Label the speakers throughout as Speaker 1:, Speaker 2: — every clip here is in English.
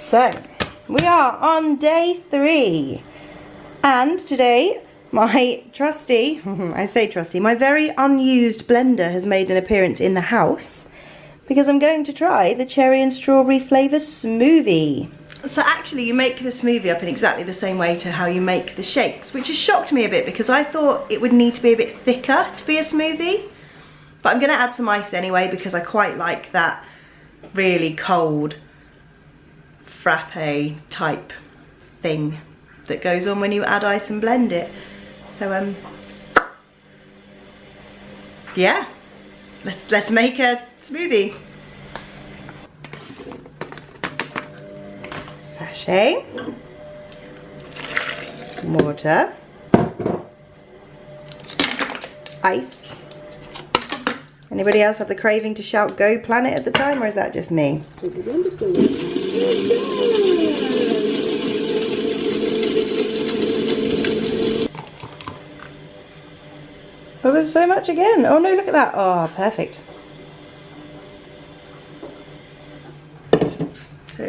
Speaker 1: So, we are on day 3, and today my trusty, I say trusty, my very unused blender has made an appearance in the house because I'm going to try the cherry and strawberry flavour smoothie. So actually you make the smoothie up in exactly the same way to how you make the shakes, which has shocked me a bit because I thought it would need to be a bit thicker to be a smoothie. But I'm going to add some ice anyway because I quite like that really cold frappe type thing that goes on when you add ice and blend it. So yeah, let's make a smoothie. Sachet, water, ice. Anybody else have the craving to shout "Go Planet" at the time, or is that just me? Oh, there's so much again. Oh no, look at that. Oh, perfect. So,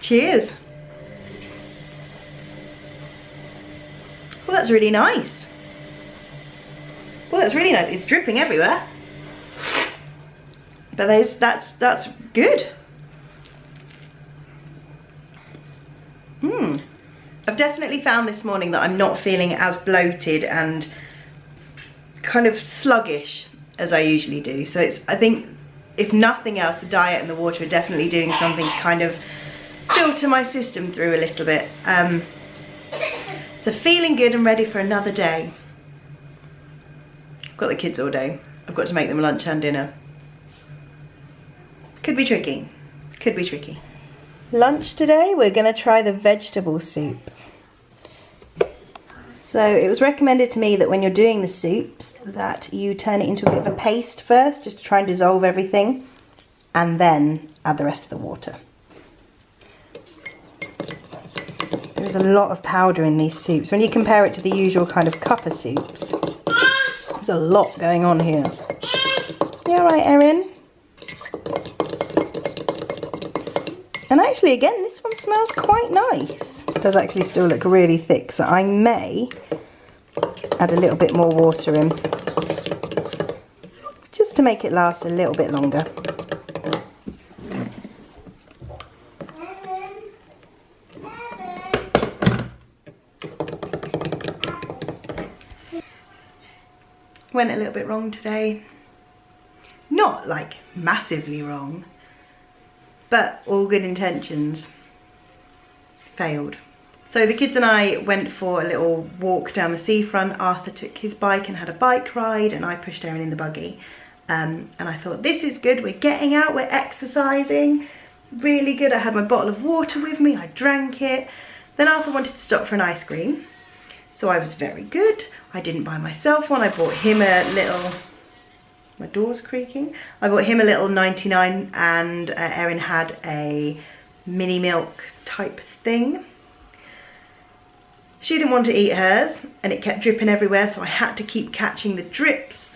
Speaker 1: cheers. Well, that's really nice. Well, that's really nice. It's dripping everywhere. But that's good. I've definitely found this morning that I'm not feeling as bloated and kind of sluggish as I usually do. So I think if nothing else, the diet and the water are definitely doing something to kind of filter my system through a little bit. So feeling good and ready for another day. I've got the kids all day. I've got to make them lunch and dinner. Could be tricky. Could be tricky. Lunch today, we're going to try the vegetable soup. So it was recommended to me that when you're doing the soups that you turn it into a bit of a paste first, just to try and dissolve everything, and then add the rest of the water. There's a lot of powder in these soups. When you compare it to the usual kind of cuppa soups, there's a lot going on here. You all right, Erin? And actually, again, this one smells quite nice. It does actually still look really thick, so I may add a little bit more water in, just to make it last a little bit longer. Went a little bit wrong today. Not like massively wrong, but all good intentions failed. So the kids and I went for a little walk down the seafront. Arthur took his bike and had a bike ride, and I pushed Erin in the buggy. And I thought, this is good, we're getting out, we're exercising, really good. I had my bottle of water with me, I drank it. Then Arthur wanted to stop for an ice cream, so I was very good. I didn't buy myself one, I bought him a little, my door's creaking. I bought him a little 99, and Erin had a mini milk type thing. She didn't want to eat hers, and it kept dripping everywhere, so I had to keep catching the drips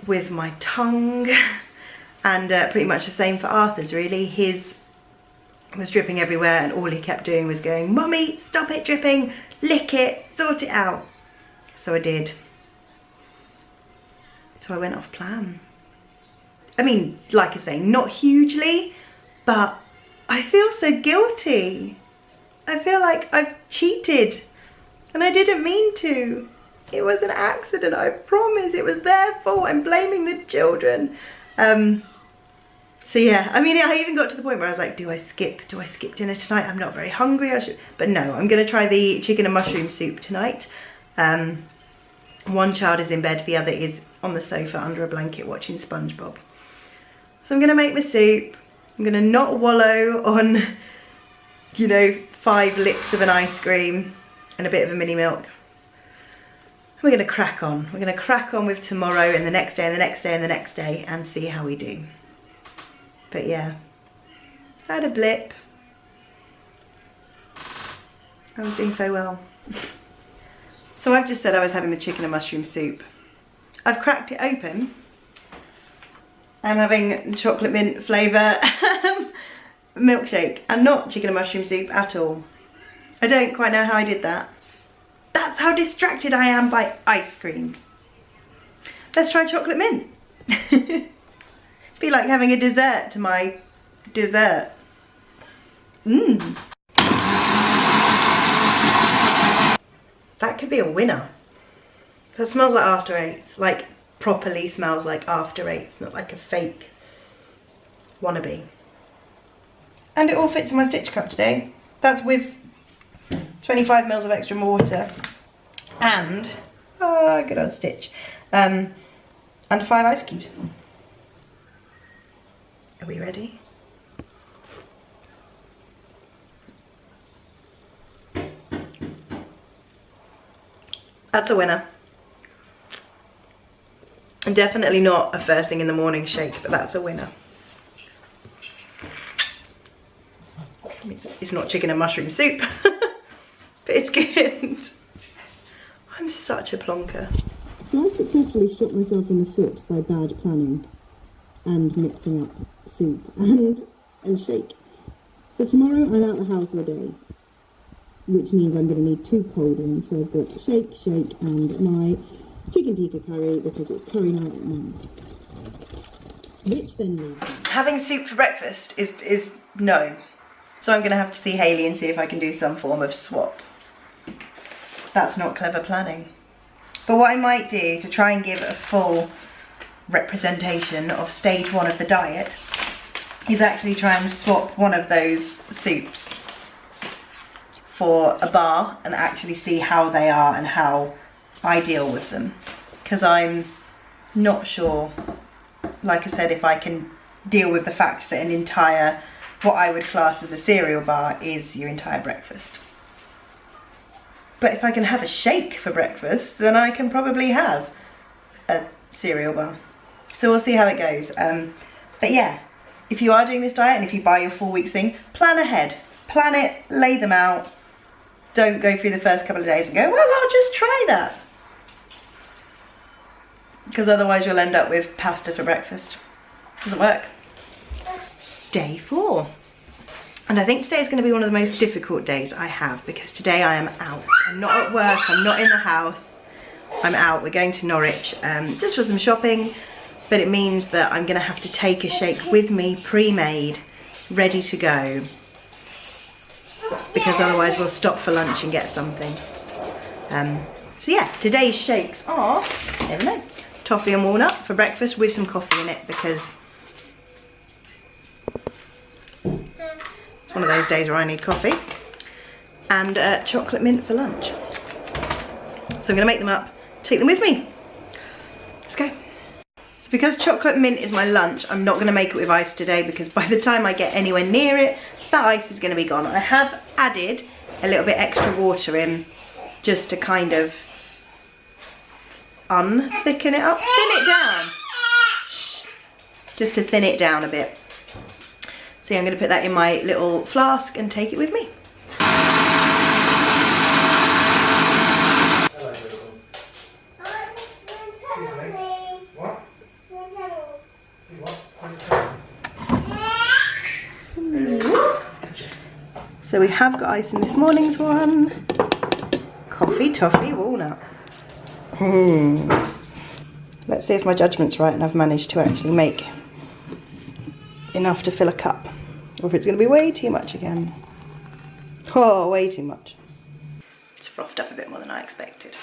Speaker 1: with my tongue. And pretty much the same for Arthur's, really. His was dripping everywhere, and all he kept doing was going, "Mummy, stop it dripping, lick it, sort it out." So I did. So I went off plan. I mean, like I say, not hugely, but I feel so guilty. I feel like I've cheated, and I didn't mean to. It was an accident, I promise. It was their fault. I'm blaming the children. So yeah, I mean, I even got to the point where I was like, do I skip dinner tonight? I'm not very hungry. But no, I'm gonna try the chicken and mushroom soup tonight. One child is in bed, the other is on the sofa under a blanket watching SpongeBob. So I'm gonna make my soup. I'm gonna not wallow on, you know, 5 licks of an ice cream and a bit of a mini milk. We're gonna crack on. We're gonna crack on with tomorrow and the next day and the next day and the next day and see how we do. But yeah, I had a blip. I was doing so well. So I've just said I was having the chicken and mushroom soup. I've cracked it open. I'm having chocolate mint flavour milkshake and not chicken and mushroom soup at all. I don't quite know how I did that. That's how distracted I am by ice cream. Let's try chocolate mint. Be like having a dessert to my dessert. Mmm. That could be a winner. That smells like after eights. Like properly smells like after eights, not like a fake wannabe. And it all fits in my Stitch cup today. That's with 25 mils of extra water and good old Stitch, and 5 ice cubes. Are we ready? That's a winner. And definitely not a first thing in the morning shake, but that's a winner. It's not chicken and mushroom soup, but it's good. I'm such a plonker.
Speaker 2: So I've successfully shot myself in the foot by bad planning and mixing up soup and a shake. So tomorrow I'm out the house all day, which means I'm going to need 2 cold ones. So I've got shake, and my chicken tikka curry because it's curry night at Mum's. Which then means
Speaker 1: having soup for breakfast is no. So I'm going to have to see Hayley and see if I can do some form of swap. That's not clever planning. But what I might do to try and give a full representation of stage 1 of the diet is actually try and swap one of those soups for a bar and actually see how they are and how I deal with them. Because I'm not sure, like I said, if I can deal with the fact that an entire, what I would class as a cereal bar, is your entire breakfast. But if I can have a shake for breakfast, then I can probably have a cereal bar. So we'll see how it goes. But yeah, if you are doing this diet and if you buy your 4 weeks thing, plan ahead. Plan it, lay them out. Don't go through the first couple of days and go, well, I'll just try that. Because otherwise you'll end up with pasta for breakfast. Doesn't work. Day 4. And I think today is going to be one of the most difficult days I have because today I am out. I'm not at work, I'm not in the house. I'm out, we're going to Norwich just for some shopping. But it means that I'm going to have to take a shake with me, pre-made, ready to go. Because otherwise we'll stop for lunch and get something. So yeah, today's shakes are, never know, toffee and walnut for breakfast with some coffee in it because it's one of those days where I need coffee. And chocolate mint for lunch. So I'm going to make them up, take them with me. Let's go. So because chocolate mint is my lunch, I'm not going to make it with ice today because by the time I get anywhere near it, that ice is going to be gone. I have added a little bit extra water in just to kind of thicken it up, thin it down. Shh. Just to thin it down a bit. So yeah, I'm going to put that in my little flask and take it with me. So we have got ice in this morning's one. Coffee, toffee, walnut. Let's see if my judgment's right and I've managed to actually make enough to fill a cup. Or if it's going to be way too much again. Oh, way too much. It's frothed up a bit more than I expected.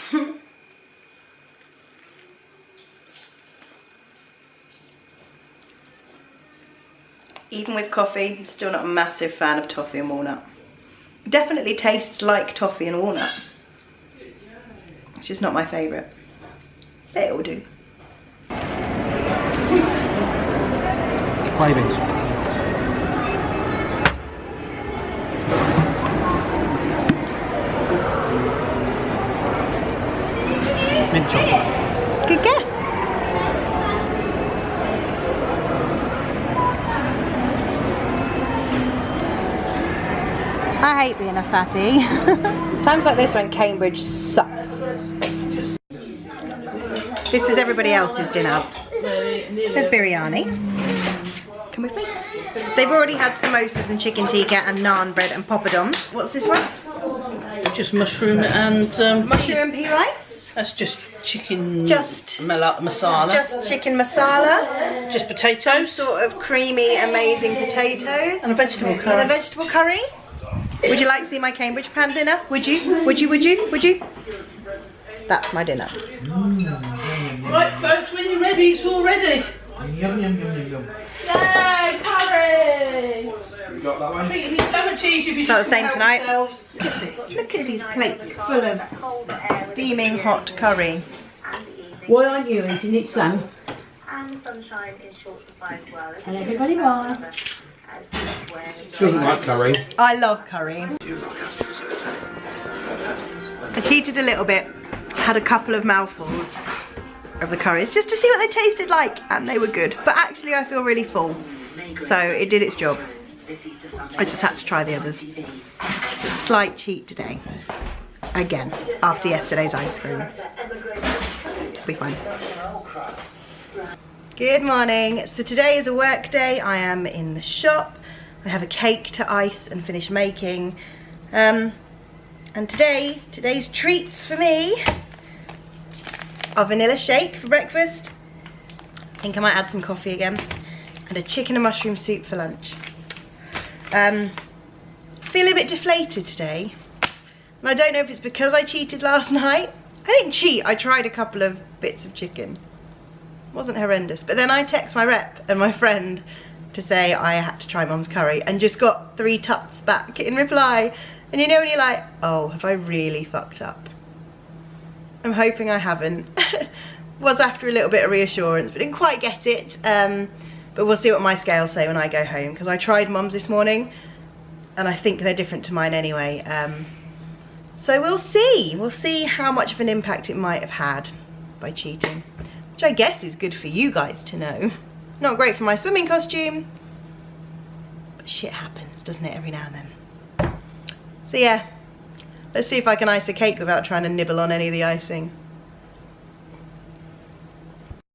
Speaker 1: Even with coffee, I'm still not a massive fan of toffee and walnut. It definitely tastes like toffee and walnut. It's just not my favourite. It'll do.
Speaker 3: Flavours. Mint chocolate.
Speaker 1: Good guess. I hate being a fatty. It's times like this when Cambridge sucks. This is everybody else's dinner. There's biryani. Come with me. They've already had samosas and chicken tikka and naan bread and poppadoms. What's this rice?
Speaker 3: Just mushroom and
Speaker 1: Mushroom and pea rice.
Speaker 3: that's just chicken.
Speaker 1: Just
Speaker 3: masala.
Speaker 1: Just chicken masala.
Speaker 3: Just potatoes.
Speaker 1: Sort of creamy, amazing potatoes.
Speaker 3: And a vegetable curry.
Speaker 1: And a vegetable curry. Would you like to see my Cambridge pan dinner? Would you? Would you? Would you? Would you? That's my dinner.
Speaker 3: Right, folks, when you're ready, it's all ready.
Speaker 4: Yum, yum, yum, yum, yum.
Speaker 3: Yay, curry! I think it'd be so much easier if you
Speaker 1: Not
Speaker 3: just
Speaker 1: the same
Speaker 3: help
Speaker 1: tonight.
Speaker 3: yourselves.
Speaker 1: Look at this. Look at these plates full of steaming hot curry.
Speaker 5: Why aren't you eating it, Sam?
Speaker 6: And sunshine in short supply as well.
Speaker 5: And everybody bye.
Speaker 4: She doesn't like curry.
Speaker 1: I love curry. I cheated a little bit. Had a couple of mouthfuls of the curries just to see what they tasted like, and they were good. But actually I feel really full, so it did its job. I just had to try the others. It's a slight cheat today. Again, after yesterday's ice cream. It'll be fine. Good morning. So today is a work day. I am in the shop. I have a cake to ice and finish making. And today's treats for me are vanilla shake for breakfast. I think I might add some coffee again. And a chicken and mushroom soup for lunch. Feel a bit deflated today. And I don't know if it's because I cheated last night. I didn't cheat, I tried a couple of bits of chicken. It wasn't horrendous. But then I text my rep and my friend to say I had to try Mum's curry and just got 3 tuts back in reply. And you know when you're like, oh, have I really fucked up? I'm hoping I haven't. Was after a little bit of reassurance, but didn't quite get it. But we'll see what my scales say when I go home, because I tried Mum's this morning and I think they're different to mine anyway. So we'll see. We'll see how much of an impact it might have had by cheating, which I guess is good for you guys to know. Not great for my swimming costume, but shit happens, doesn't it, every now and then. So yeah, let's see if I can ice a cake without trying to nibble on any of the icing.